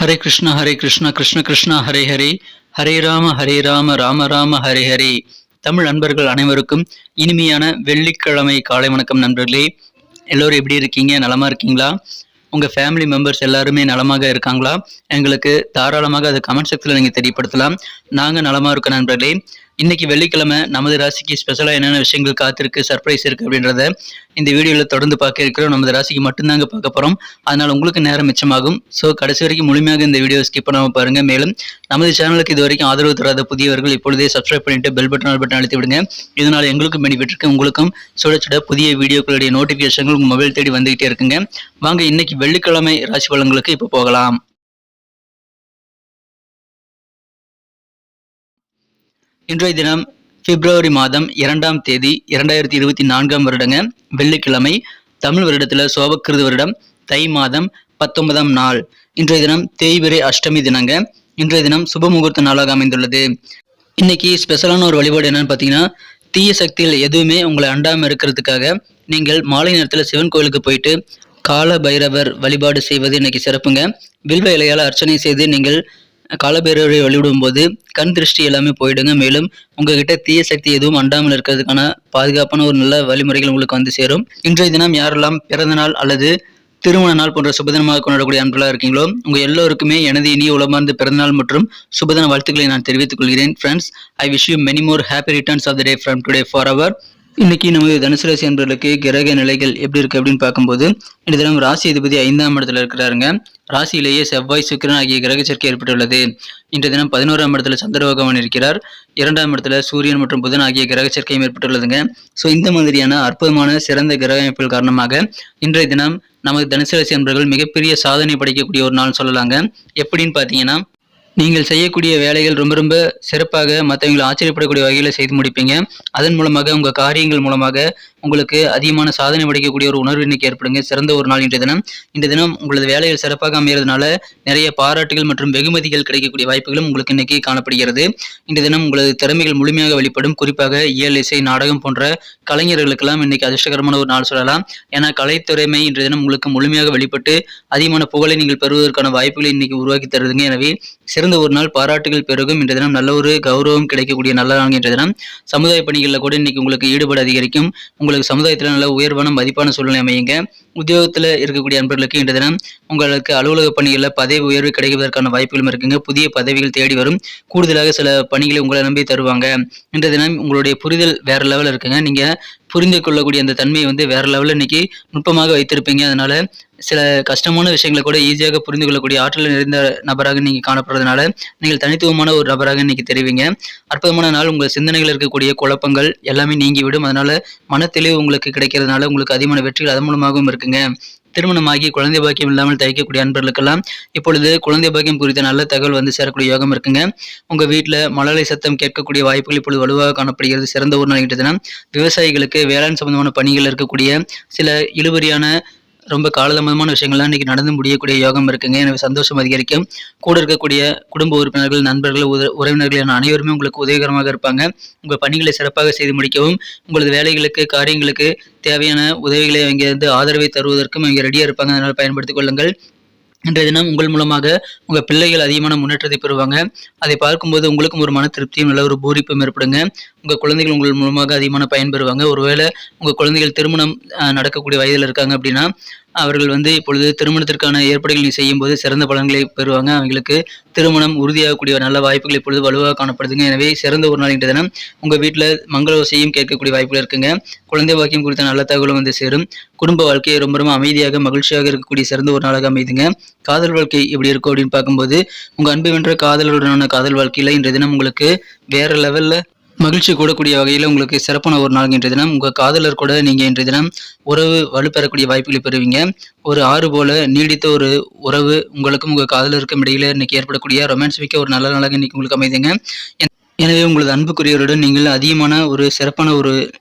ஹரே கிருஷ்ணா கிருஷ்ண கிருஷ்ணா ஹரே ஹரே, ஹரே ராம ராம ராம ஹரே ஹரே. தமிழ் நண்பர்கள் அனைவருக்கும் இனிமையான வெள்ளிக்கிழமை காலை வணக்கம் நண்பர்களே. எல்லோரும் எப்படி இருக்கீங்க? நலமா இருக்கீங்களா? உங்கள் ஃபேமிலி மெம்பர்ஸ் எல்லாருமே நலமாக இருக்காங்களா? எங்களுக்கு தாராளமாக அதை கமெண்ட் செக்ஷனில் நீங்கள் தெரியப்படுத்தலாம். நாங்கள் நலமாக இருக்கோம் நண்பர்களே. இன்னைக்கு வெள்ளிக்கிழமை நமது ராசிக்கு ஸ்பெஷலாக என்னென்ன விஷயங்கள் காத்திருக்கு, சர்ப்ரைஸ் இருக்குது அப்படின்றத இந்த வீடியோவில் தொடர்ந்து பார்க்க இருக்கிறோம். நமது ராசிக்கு மட்டும்தாங்க பார்க்க போகிறோம். அதனால் உங்களுக்கு நேரம் மிச்சமாகும். ஸோ கடைசி வரைக்கும் முழுமையாக இந்த வீடியோ ஸ்கிப் பண்ணாமல் பாருங்கள். மேலும் நமது சேனலுக்கு இது வரைக்கும் ஆதரவு தராத புதியவர்கள் இப்பொழுதே சப்ஸ்கிரைப் பண்ணிட்டு பெல் பட்டன் அழுத்தி விடுங்க. இதனால் எங்களுக்கும் பெனிஃபிட் இருக்கு, உங்களுக்கும் சுட சுட புதிய வீடியோக்களுடைய நோட்டிஃபிகேஷன்கள் உங்கள் மொபைல் தேடி வந்துகிட்டே இருக்குங்க. வாங்க இன்னைக்கு வெள்ளிக்கிழமை ராசி பலன்களுக்கு இப்போ போகலாம். இன்றைய தினம் பிப்ரவரி மாதம் 2ஆம் தேதி 2024 வருடங்க, வெள்ளிக்கிழமை. தமிழ் வருடத்தில் சோபக்கிருது வருடம் தை மாதம் 19ஆம் நாள். இன்றைய தினம் தேய்பிறை அஷ்டமி தினங்க. இன்றைய தினம் சுப முகூர்த்த நாளாக அமைந்துள்ளது. இன்னைக்கு ஸ்பெஷலான ஒரு வழிபாடு என்னன்னு பார்த்தீங்கன்னா, தீய சக்திகள் எதுவுமே உங்களை அண்டாமல் இருக்கிறதுக்காக நீங்கள் மாலை நேரத்தில் சிவன் கோயிலுக்கு போயிட்டு கால பைரவர் வழிபாடு செய்வது இன்னைக்கு சிறப்புங்க. வில்வ இலையால் அர்ச்சனை செய்து நீங்கள் காலபைரவரை வழிவிடும் போது கண் திருஷ்டி எல்லாமே போயிடுங்க. மேலும் உங்ககிட்ட தீய சக்தி எதுவும் அண்டாமல் இருக்கிறதுக்கான பாதுகாப்பான ஒரு நல்ல வழிமுறைகள் உங்களுக்கு வந்து சேரும். இன்றைய தினம் யாரெல்லாம் பிறந்த நாள் அல்லது திருமண நாள் போன்ற சுபதினமாக கொண்டாடக்கூடிய அன்பர்களாக இருக்கீங்களோ உங்க எல்லோருக்குமே எனது இனிய உளமார்ந்த பிறந்தநாள் மற்றும் சுபதின வாழ்த்துக்களை நான் தெரிவித்துக் கொள்கிறேன். Friends, I wish you many more happy returns of the day from today for our. இன்னைக்கு நமது தனுசு ராசி அன்பர்களுக்கு கிரக நிலைகள் எப்படி இருக்கு அப்படின்னு பார்க்கும்போது, இந்த தினம் ராசி அதிபதி 5ஆம் இடத்துல இருக்கிறாருங்க. ராசியிலேயே செவ்வாய் சுக்கிரன் ஆகிய கிரக சேர்க்கை ஏற்பட்டுள்ளது. இன்றைய தினம் 11ஆம் இடத்துல சந்திர பகவான் இருக்கிறார். 2ஆம் இடத்துல சூரியன் மற்றும் புதன் ஆகிய கிரக சேர்க்கையும் ஏற்பட்டுள்ளதுங்க. ஸோ இந்த மாதிரியான அற்புதமான சிறந்த கிரக அமைப்புகள் காரணமாக இன்றைய தினம் நமது தனுசு ராசி அன்பர்கள் மிகப்பெரிய சாதனை படைக்கக்கூடிய ஒரு நாள் சொல்லலாங்க. எப்படின்னு பார்த்தீங்கன்னா, நீங்கள் செய்யக்கூடிய வேலைகள் ரொம்ப ரொம்ப சிறப்பாக மற்றவங்களை ஆச்சரியப்படக்கூடிய வகையில் செய்து முடிப்பீங்க. அதன் மூலமாக உங்கள் காரியங்கள் மூலமாக உங்களுக்கு அதிகமான சாதனை படைக்கக்கூடிய ஒரு உணர்வு இன்னைக்கு ஏற்படுங்க. சிறந்த ஒரு நாள் இன்றைய தினம். இந்த தினம் உங்களது வேலைகள் சிறப்பாக அமைகிறதுனால நிறைய பாராட்டுகள் மற்றும் வெகுமதிகள் கிடைக்கக்கூடிய வாய்ப்புகளும் உங்களுக்கு இன்னைக்கு காணப்படுகிறது. இன்றைய தினம் உங்களது திறமைகள் முழுமையாக வெளிப்படும். குறிப்பாக இயல், இசை, நாடகம் போன்ற கலைஞர்களுக்கெல்லாம் இன்னைக்கு அதிர்ஷ்டகரமான ஒரு நாள் சொல்லலாம். ஏன்னா கலைத்திறமை இன்றைய தினம் உங்களுக்கு முழுமையாக வெளிப்பட்டு அதிகமான புகழை நீங்கள் பெறுவதற்கான வாய்ப்புகளை இன்னைக்கு உருவாக்கி தருதுங்க. எனவே சிறந்த ஒரு நாள், பாராட்டுகள் பெருகும். இன்றைய தினம் நல்ல ஒரு கௌரவம் கிடைக்கக்கூடிய நல்ல நாள் இன்றைய தினம். சமுதாய பணிகளில் கூட இன்னைக்கு உங்களுக்கு ஈடுபாடு அதிகரிக்கும். உங்களுக்கு சமுதாயத்தில் நல்ல உயர்வான மதிப்பான சூழ்நிலை அமையுங்க. உத்தியோகத்தில் இருக்கக்கூடிய அன்பர்களுக்கு இன்றைய தினம் உங்களுக்கு அலுவலக பணிகளில் பதவி உயர்வு கிடைப்பதற்கான வாய்ப்புகளும் இருக்குங்க. புதிய பதவிகள் தேடி வரும். கூடுதலாக சில பணிகளை உங்களை நம்பி தருவாங்க. இன்றைய தினம் உங்களுடைய புரிதல் வேற லெவலில் இருக்குங்க. நீங்க புரிந்து கொள்ளக்கூடிய அந்த தன்மையை வந்து வேற லெவலில் இன்னைக்கு நுட்பமாக வைத்திருப்பீங்க. அதனால சில கஷ்டமான விஷயங்களை கூட ஈஸியாக புரிந்து கொள்ளக்கூடிய ஆற்றல் நிறைந்த நபராக நீங்கள் காணப்படுறதுனால நீங்கள் தனித்துவமான ஒரு நபராக இன்னைக்கு தெரிவிங்க. அற்புதமான நாள். உங்கள் சிந்தனைகள் இருக்கக்கூடிய குழப்பங்கள் எல்லாமே நீங்கிவிடும். அதனால மனத்தெளிவு உங்களுக்கு கிடைக்கிறதுனால உங்களுக்கு அதிகமான வெற்றிகள் அதன் மூலமாகவும் இருக்குங்க. திருமணமாகி குழந்தை பாக்கியம் இல்லாமல் தவிக்கக்கூடிய அன்பர்களுக்கெல்லாம் இப்பொழுது குழந்தை பாக்கியம் குறித்த நல்ல தகவல் வந்து சேரக்கூடிய யோகம் இருக்குங்க. உங்க வீட்டில் மழலை சத்தம் கேட்கக்கூடிய வாய்ப்புகள் இப்பொழுது வலுவாக காணப்படுகிறது. சிறந்த ஒரு நாள் தினம். விவசாயிகளுக்கு வேளாண் சம்பந்தமான பணிகள் இருக்கக்கூடிய சில இழுபறியான ரொம்ப காலதாமதமான விஷயங்கள்லாம் இன்னைக்கு நடந்து முடியக்கூடிய யோகம் இருக்குங்க. எனவே சந்தோஷம் அதிகரிக்கும். கூட இருக்கக்கூடிய குடும்ப உறுப்பினர்கள், நண்பர்கள், உறவினர்கள் என அனைவருமே உங்களுக்கு உதவிகரமாக இருப்பாங்க. உங்கள் பணிகளை சிறப்பாக செய்து முடிக்கவும் உங்களது வேலைகளுக்கு, காரியங்களுக்கு தேவையான உதவிகளை அங்கிருந்து ஆதரவை தருவதற்கும் இங்கே ரெடியாக இருப்பாங்க. அதனால் பயன்படுத்திக் கொள்ளுங்கள். இன்றைய தினம் உங்கள் மூலமாக உங்கள் பிள்ளைகள் அதிகமான முன்னேற்றத்தை பெறுவாங்க. அதை பார்க்கும்போது உங்களுக்கும் ஒரு மன திருப்தியும் நல்ல ஒரு பூரிப்பும் ஏற்படுங்க. உங்கள் குழந்தைகள் உங்கள் மூலமாக அதிகமான பயன் பெறுவாங்க. ஒருவேளை உங்கள் குழந்தைகள் திருமணம் நடக்கக்கூடிய வயதில் இருக்காங்க அப்படின்னா அவர்கள் வந்து இப்பொழுது திருமணத்திற்கான ஏற்பாடுகள் செய்யும்போது சிறந்த பலன்களை பெறுவாங்க. அவங்களுக்கு திருமணம் உறுதியாகக்கூடிய நல்ல வாய்ப்புகள் இப்பொழுது வலுவாக காணப்படுதுங்க. எனவே சிறந்த ஒரு நாள் இன்றைய தினம். உங்கள் வீட்டில் மங்களோசையும் கேட்கக்கூடிய வாய்ப்புகள் இருக்குங்க. குழந்தை பாக்கியம் குறித்த நல்ல தகவலும் வந்து சேரும். குடும்ப வாழ்க்கையை ரொம்ப ரொம்ப அமைதியாக மகிழ்ச்சியாக இருக்கக்கூடிய சிறந்த ஒரு நாளாக அமைதுங்க. காதல் வாழ்க்கை எப்படி இருக்கும் அப்படின்னு பார்க்கும்போது உங்கள் அன்பு வென்ற காதலுடனான காதல் வாழ்க்கையில் இன்றைய தினம் உங்களுக்கு வேற லெவலில் மகிழ்ச்சி கூடக்கூடிய வகையில் உங்களுக்கு சிறப்பான ஒரு நாள் இன்றைய தினம். உங்கள் காதலர் கூட நீங்கள் இன்றைய தினம் உறவு வலுப்பெறக்கூடிய வாய்ப்புகளை பெறுவீங்க. ஒரு ஆறு போல நீடித்த ஒரு உறவு உங்களுக்கும் உங்கள் காதலருக்கும் இடையில இன்னைக்கு ஏற்படக்கூடிய ரொமான்ஸ் மிக்க ஒரு நல்ல நாளாக இன்னைக்கு உங்களுக்கு அமைதுங்க. எனவே உங்களது அன்புக்குரியவருடன் நீங்கள் அதிகமான ஒரு சிறப்பான ஒரு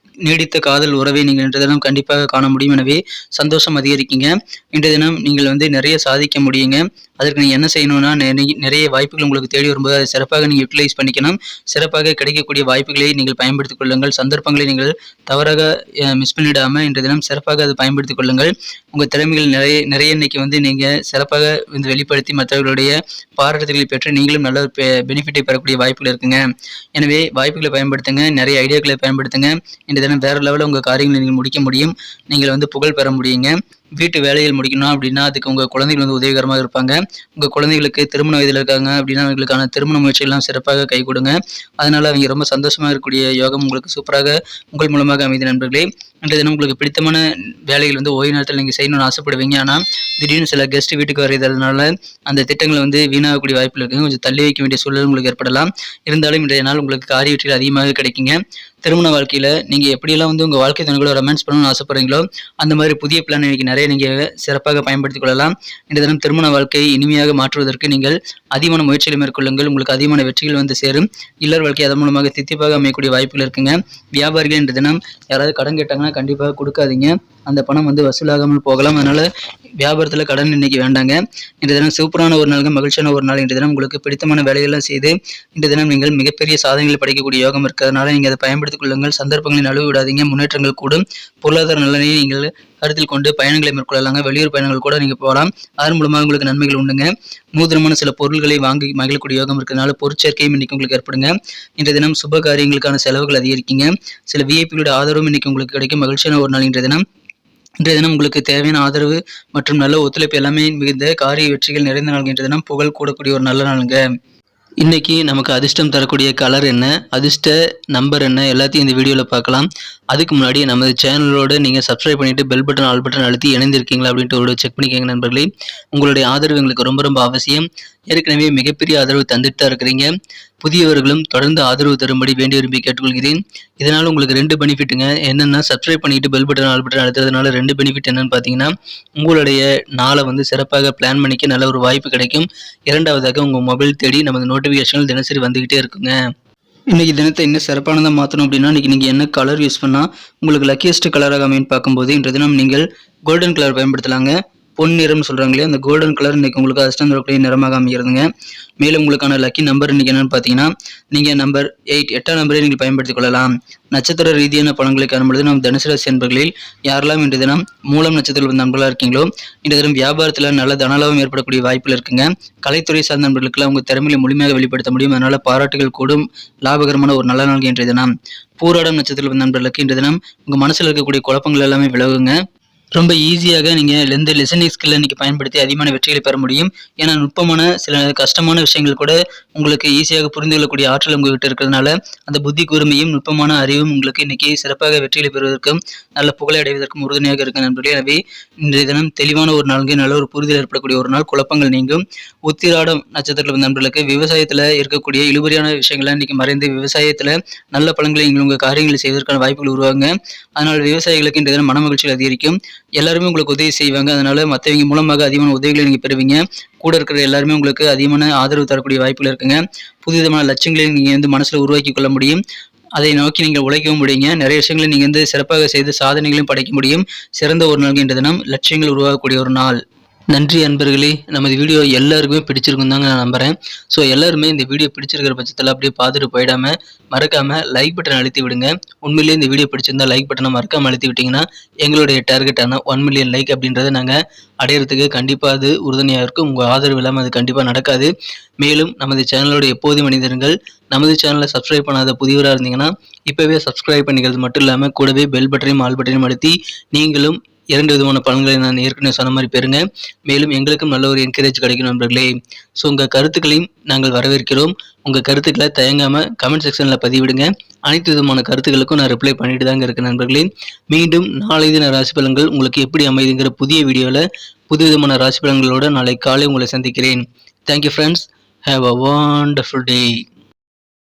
நீடித்த காதல் உறவை நீங்கள் இன்றைய தினம் கண்டிப்பாக காண முடியும். எனவே சந்தோஷம் அதிகரிக்குங்க. இன்றைய தினம் நீங்கள் நிறைய சாதிக்க முடியுங்க. அதற்கு நீங்கள் என்ன செய்யணும்னா, நிறைய வாய்ப்புகள் உங்களுக்கு தேடி வரும்போது அதை சிறப்பாக நீங்கள் யூட்டிலைஸ் பண்ணிக்கணும். சிறப்பாக கிடைக்கக்கூடிய வாய்ப்புகளை நீங்கள் பயன்படுத்திக் கொள்ளுங்கள். சந்தர்ப்பங்களை நீங்கள் தவறாக மிஸ் பண்ணிடாமல் இன்றைய தினம் சிறப்பாக அதை பயன்படுத்திக் கொள்ளுங்கள். உங்கள் திறமைகள் நிறைய இன்னைக்கு நீங்கள் சிறப்பாக வெளிப்படுத்தி மற்றவர்களுடைய பாராட்டுதல்களை பெற்று நீங்களும் நல்ல ஒரு பெனிஃபிட்டை பெறக்கூடிய வாய்ப்புகள் இருக்குங்க. எனவே வாய்ப்புகளை பயன்படுத்துங்க, நிறைய ஐடியாக்களை பயன்படுத்துங்க. இன்றைய தினம் வேறு லெவலில் உங்கள் காரியங்களை நீங்கள் முடிக்க முடியும். நீங்கள் புகழ் பெற முடியுங்க. வீட்டு வேலைகள் முடிக்கணும் அப்படின்னா அதுக்கு உங்கள் குழந்தைகள் உதவிகரமாக இருப்பாங்க. உங்கள் குழந்தைகளுக்கு திருமண வயதில் இருக்காங்க அப்படின்னா அவங்களுக்கான திருமண முயற்சியெல்லாம் சிறப்பாக கை கொடுங்க. அதனால் அவங்க ரொம்ப சந்தோஷமாக இருக்கக்கூடிய யோகம் உங்களுக்கு சூப்பராக உங்கள் மூலமாக அமைதி நண்பர்களே. இன்றைய தினம் உங்களுக்கு பிடித்தமான வேலைகள் ஓய்வு நேரத்தில் நீங்கள் செய்யணும்னு ஆசைப்படுவீங்க. ஆனால் திடீர்னு சில கெஸ்ட் வீட்டுக்கு வருவதனால அந்த திட்டங்களை வீணாகக்கூடிய வாய்ப்புகள் இருக்குங்க. கொஞ்சம் தள்ளி வைக்க வேண்டிய சூழல் உங்களுக்கு ஏற்படலாம். இருந்தாலும் இன்றைய நாள் உங்களுக்கு காரிய வெற்றிகள் அதிகமாக கிடைக்குங்க. திருமண வாழ்க்கையில் நீங்கள் எப்படியெல்லாம் உங்கள் வாழ்க்கை துணை கூட ரொமான்ஸ் பண்ணணும்னு ஆசைப்படுறீங்களோ அந்த மாதிரி புதிய பிளான் இன்னைக்கு நிறைய நீங்கள் சிறப்பாக பயன்படுத்திக் கொள்ளலாம். இன்றைய தினம் திருமண வாழ்க்கையை இனிமையாக மாற்றுவதற்கு நீங்கள் அதிகமான முயற்சிகளை மேற்கொள்ளுங்கள். உங்களுக்கு அதிகமான வெற்றிகள் சேரும். இல்லற வாழ்க்கை அதன் மூலமாக தித்திப்பாக அமையக்கூடிய வாய்ப்புகள் இருக்குங்க. வியாபாரிகள் இன்றைய தினம் யாராவது கடன் கேட்டாங்கன்னா கண்டிப்பாக கொடுக்காதீங்க. அந்த பணம் வசூலாகாமல் போகலாம். அதனால வியாபாரத்தில் கடன் இன்னைக்கு வேண்டாங்க. இன்றைய தினம் சூப்பரான ஒரு நாளுங்க, மகிழ்ச்சியான ஒரு நாள். இன்றைய தினம் உங்களுக்கு பிடித்தமான வேலைகள்லாம் செய்து இன்றைய தினம் நீங்கள் மிகப்பெரிய சாதனைகளை படைக்கக்கூடிய யோகம் இருக்கிறதுனால நீங்கள் அதை பயன்படுத்திக் கொள்ளுங்கள். சந்தர்ப்பங்களை நழுவ விடாதீங்க. முன்னேற்றங்கள் கூடும். பொருளாதார நலனை நீங்கள் கருத்தில் கொண்டு பயணங்களை மேற்கொள்ளலாங்க. வெளியூர் பயணங்கள் கூட நீங்கள் போகலாம். அதன் மூலமாக உங்களுக்கு நன்மைகள் உண்டுங்க. நூதனமான சில பொருட்களை வாங்கி மகிழக்கூடிய யோகம் இருக்கிறதுனால பொருட்சேர்க்கையும் இன்னைக்கு உங்களுக்கு ஏற்படுங்க. இன்றைய தினம் சுப காரியங்களுக்கான செலவுகள் அதிகரிக்குங்க. சில விஐபிகளோட ஆதரவும் இன்னைக்கு உங்களுக்கு கிடைக்கும். மகிழ்ச்சியான ஒரு நாள் இன்றைய தினம் உங்களுக்கு தேவையான ஆதரவு மற்றும் நல்ல ஒத்துழைப்பு எல்லாமே மிகுந்த காரிய வெற்றிகள் நிறைந்த நாள். இன்றைய தினம் புகழ் கூடக்கூடிய ஒரு நல்ல நாளுங்க. இன்னைக்கு நமக்கு அதிர்ஷ்டம் தரக்கூடிய கலர் என்ன, அதிர்ஷ்ட நம்பர் என்ன, எல்லாத்தையும் இந்த வீடியோவில் பார்க்கலாம். அதுக்கு முன்னாடி நமது சேனலோட நீங்கள் சப்ஸ்கிரைப் பண்ணிவிட்டு பெல் பட்டன் ஆல் பட்டன் அழுத்தி இணைந்திருக்கீங்களா அப்படின்ட்டு ஒரு செக் பண்ணிக்கோங்க நண்பர்களே. உங்களுடைய ஆதரவு எங்களுக்கு ரொம்ப ரொம்ப அவசியம். ஏற்கனவே மிகப்பெரிய ஆதரவு தந்துட்டு தான் இருக்கிறீங்க. புதியவர்களும் தொடர்ந்து ஆதரவு தரும்படி வேண்டி விரும்பி கேட்டுக்கொள்கிறேன். இதனால் உங்களுக்கு 2 பெனிஃபிட்டுங்க. என்னென்னா, சப்ஸ்கிரைப் பண்ணிட்டு பெல் பட்டன் ஆல் பட்டன் அழுத்துறதுனால 2 பெனிஃபிட் என்னன்னு பார்த்தீங்கன்னா, உங்களுடைய நாளை சிறப்பாக பிளான் பண்ணிக்க நல்ல ஒரு வாய்ப்பு கிடைக்கும். இரண்டாவதாக உங்கள் மொபைல் தேடி நமது நோட்டிஃபிகேஷன்கள் தினசரி வந்துக்கிட்டே இருக்குங்க. இன்றைக்கி தினத்தை இன்னும் சிறப்பானதாக மாற்றணும் அப்படின்னா இன்றைக்கி நீங்கள் என்ன கலர் யூஸ் பண்ணால் உங்களுக்கு லக்கியஸ்ட் கலராக அமைன்னு பார்க்கும்போது இன்றைய தினம் நீங்கள் கோல்டன் கலர் பயன்படுத்தலாங்க. பொன் நிறம்னு சொல்கிறாங்க இல்லையா, அந்த கோல்டன் கலர் இன்றைக்கி உங்களுக்கு அதிர்ஷ்டம் தரக்கூடிய நிறமாக அமைகிறதுங்க. மேலும் உங்களுக்கான லக்கி நம்பர் இன்றைக்கி என்னென்னு பார்த்தீங்கன்னா, நீங்கள் நம்பர் 8 8ஆம் நம்பரை நீங்கள் பயன்படுத்திக் கொள்ளலாம். நட்சத்திர ரீதியான பலன்களை காணும்பொழுது நம்ம தனுசு ராசி என்பர்களில் யாரெல்லாம் இன்றைய தினம் மூலம் நட்சத்திரத்தில் நண்பர்களாக இருக்கீங்களோ இன்றைய தினம் வியாபாரத்தில் நல்ல தனலாபம் ஏற்படக்கூடிய வாய்ப்புகள் இருக்குங்க. கலைத்துறை சார்ந்த நண்பர்களுக்கெல்லாம் உங்கள் திறமையை முழுமையாக வெளிப்படுத்த முடியும். அதனால் பாராட்டுகள் கூடும். லாபகரமான ஒரு நல்ல நாள் இன்றைய தினம். பூராடம் நட்சத்திரத்தில் நண்பர்களுக்கு இன்றைய தினம் உங்கள் மனசில் இருக்கக்கூடிய குழப்பங்கள் எல்லாமே விலகுங்க. ரொம்ப ஈஸியாக நீங்கள் இந்த லிசனிங் ஸ்கில்லை இன்றைக்கி பயன்படுத்தி அதிகமான வெற்றிகளை பெற முடியும். ஏன்னா நுட்பமான சில கஷ்டமான விஷயங்கள் கூட உங்களுக்கு ஈஸியாக புரிந்து கொள்ளக்கூடிய ஆற்றல் உங்கள்கிட்ட இருக்கிறதுனால அந்த புத்தி கூர்மையும் நுட்பமான அறிவும் உங்களுக்கு இன்றைக்கி சிறப்பாக வெற்றிகளை பெறுவதற்கும் நல்ல புகழை அடைவதற்கும் உறுதுணையாக இருக்க நண்பர்களே. எனவே இன்றைய தினம் தெளிவான ஒரு நாளுக்கு நல்ல ஒரு புரிதல் ஏற்படக்கூடிய ஒரு நாள். குழப்பங்கள் நீங்கும். உத்திராடம் நட்சத்திரத்தில் நண்பர்களுக்கு விவசாயத்தில் இருக்கக்கூடிய இழுபறியான விஷயங்களை இன்றைக்கி மறைந்து விவசாயத்தில் நல்ல பலன்களை நீங்கள் உங்கள் காரியங்களை செய்வதற்கான வாய்ப்புகள் உருவாங்க. அதனால் விவசாயிகளுக்கு இன்றைய தினம் மன மகிழ்ச்சிகள் அதிகரிக்கும். எல்லாருமே உங்களுக்கு உதவி செய்வாங்க. அதனால மற்றவங்க மூலமாக அதிகமான உதவிகளை நீங்கள் பெறுவீங்க. கூட இருக்கிற எல்லாருமே உங்களுக்கு அதிகமான ஆதரவு தரக்கூடிய வாய்ப்புகள் இருக்குங்க. புதுவிதமான லட்சியங்களை நீங்கள் மனசில் உருவாக்கி கொள்ள முடியும். அதை நோக்கி நீங்கள் உழைக்கவும் முடியுங்க. நிறைய விஷயங்களை நீங்கள் சிறப்பாக செய்து சாதனைகளையும் படைக்க முடியும். சிறந்த ஒரு நாள் என்ற தினம் லட்சியங்கள் உருவாகக்கூடிய ஒரு நாள். நன்றி அன்பர்களே. நமது வீடியோ எல்லாருக்குமே பிடிச்சிருக்கும் தாங்க நான் நம்புகிறேன். ஸோ எல்லாருமே இந்த வீடியோ பிடிச்சிருக்கிற பட்சத்தில் அப்படியே பார்த்துட்டு போயிடாமல் மறக்காமல் லைக் பட்டன் அழுத்தி விடுங்க. உண்மையிலேயே இந்த வீடியோ பிடிச்சிருந்தா லைக் பட்டனை மறக்காமல் அழுத்தி விட்டிங்கன்னா எங்களுடைய டார்கெட்டான 1 மில்லியன் லைக் அப்படின்றத நாங்கள் அடையிறதுக்கு கண்டிப்பாக அது உறுதுணையாக இருக்கும். உங்கள் ஆதரவு இல்லாமல் அது கண்டிப்பாக நடக்காது. மேலும் நமது சேனலோட எப்போதும் மனிதர்கள் நமது சேனலை சப்ஸ்கிரைப் பண்ணாத புதியவராக இருந்தீங்கன்னா இப்போவே சப்ஸ்கிரைப் பண்ணிக்கிறது மட்டும் இல்லாமல் கூடவே பெல் பட்டனையும் ஆல் பட்டனையும் அழுத்தி நீங்களும் 2 விதமான பலன்களை நான் ஏற்கனவே சொன்ன மாதிரி பெறுங்க. மேலும் எங்களுக்கும் நல்ல ஒரு என்கரேஜ் கிடைக்கும் நண்பர்களே. ஸோ உங்கள் கருத்துக்களையும் நாங்கள் வரவேற்கிறோம். உங்கள் கருத்துக்களை தயங்காமல் கமெண்ட் செக்ஷனில் பதிவிடுங்க. அனைத்து விதமான கருத்துக்களுக்கும் நான் ரிப்ளை பண்ணிட்டு தாங்க இருக்கேன் நண்பர்களே. மீண்டும் நாளை தின ராசி பலன்கள் உங்களுக்கு எப்படி அமைதுங்கிற புதிய வீடியோவில் புது விதமான ராசி பலன்களோடு நாளை காலை உங்களை சந்திக்கிறேன். Thank you friends. Have a wonderful day.